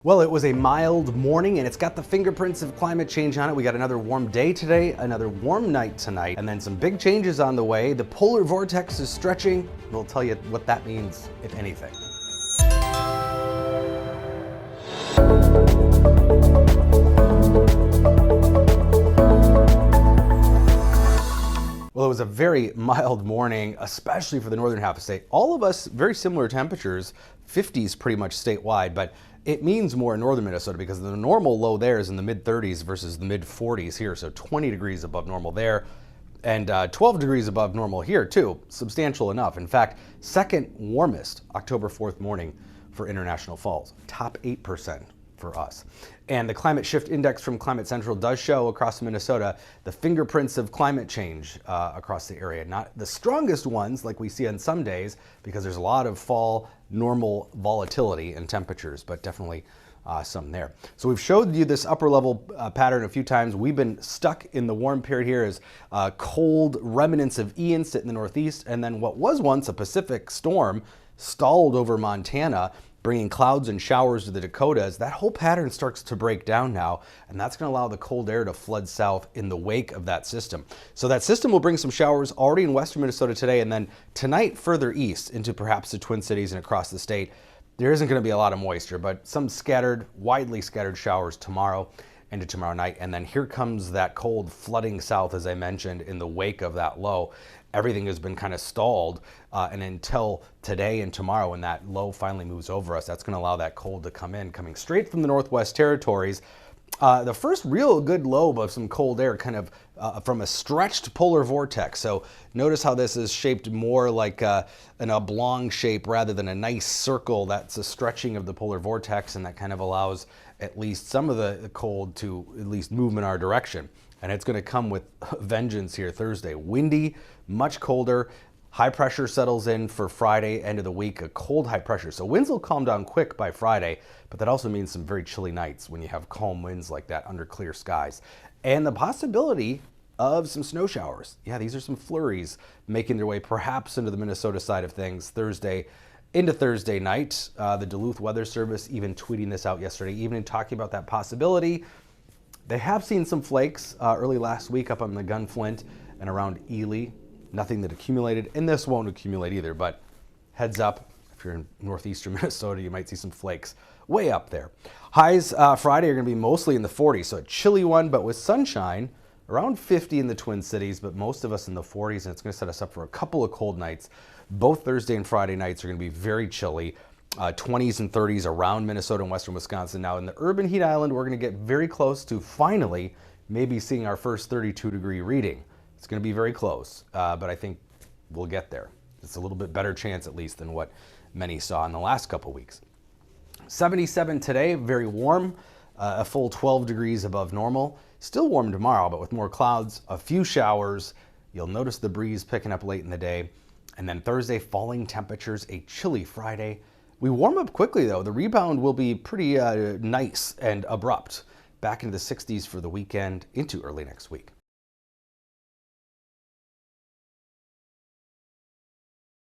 Well, it was a mild morning and it's got the fingerprints of climate change on it. We got another warm day today, another warm night tonight, and then some big changes on the way. The polar vortex is stretching. We'll tell you what that means, if anything. Well, it was a very mild morning, especially for the northern half of the state. All of us, very similar temperatures, 50s pretty much statewide, but it means more in northern Minnesota because the normal low there is in the mid 30s versus the mid 40s here. So 20 degrees above normal there and 12 degrees above normal here too. Substantial enough. In fact, second warmest October 4th morning for International Falls, top 8% for us. And the climate shift index from Climate Central does show across Minnesota the fingerprints of climate change across the area. Not the strongest ones like we see on some days because there's a lot of fall normal volatility in temperatures, but definitely some there. So we've showed you this upper level pattern a few times. We've been stuck in the warm period here as cold remnants of Ian sit in the northeast, and then what was once a Pacific storm stalled over Montana, bringing clouds and showers to the Dakotas. That whole pattern starts to break down now, and that's going to allow the cold air to flood south in the wake of that system. So that system will bring some showers already in western Minnesota today, and then tonight further east into perhaps the Twin Cities and across the state. There isn't going to be a lot of moisture, but some scattered, widely scattered showers tomorrow into tomorrow night. And then here comes that cold flooding south, as I mentioned, in the wake of that low. Everything has been kind of stalled, and until today and tomorrow when that low finally moves over us, that's going to allow that cold to come in, coming straight from the Northwest Territories. The first real good lobe of some cold air kind of from a stretched polar vortex. So notice how this is shaped more like an oblong shape rather than a nice circle. That's a stretching of the polar vortex, and that kind of allows at least some of the cold to at least move in our direction. And it's going to come with vengeance here Thursday. Windy, much colder. High pressure settles in for Friday, end of the week, a cold high pressure. So winds will calm down quick by Friday, but that also means some very chilly nights when you have calm winds like that under clear skies. And the possibility of some snow showers. Yeah, these are some flurries making their way perhaps into the Minnesota side of things Thursday into Thursday night. The Duluth Weather Service even tweeting this out yesterday evening, talking about that possibility. They have seen some flakes early last week up on the Gunflint and around Ely. Nothing that accumulated, and this won't accumulate either, but heads up, if you're in northeastern Minnesota, you might see some flakes way up there. Highs Friday are going to be mostly in the 40s, so a chilly one, but with sunshine, around 50 in the Twin Cities, but most of us in the 40s, and it's going to set us up for a couple of cold nights. Both Thursday and Friday nights are going to be very chilly. 20s and 30s around Minnesota and western Wisconsin. Now in the urban heat island, we're going to get very close to finally maybe seeing our first 32-degree reading. It's going to be very close, but I think we'll get there. It's a little bit better chance at least than what many saw in the last couple weeks. 77 today, very warm, a full 12 degrees above normal. Still warm tomorrow, but with more clouds, a few showers. You'll notice the breeze picking up late in the day. And then Thursday, falling temperatures, a chilly Friday. We warm up quickly though. The rebound will be pretty nice and abrupt. Back into the 60s for the weekend into early next week.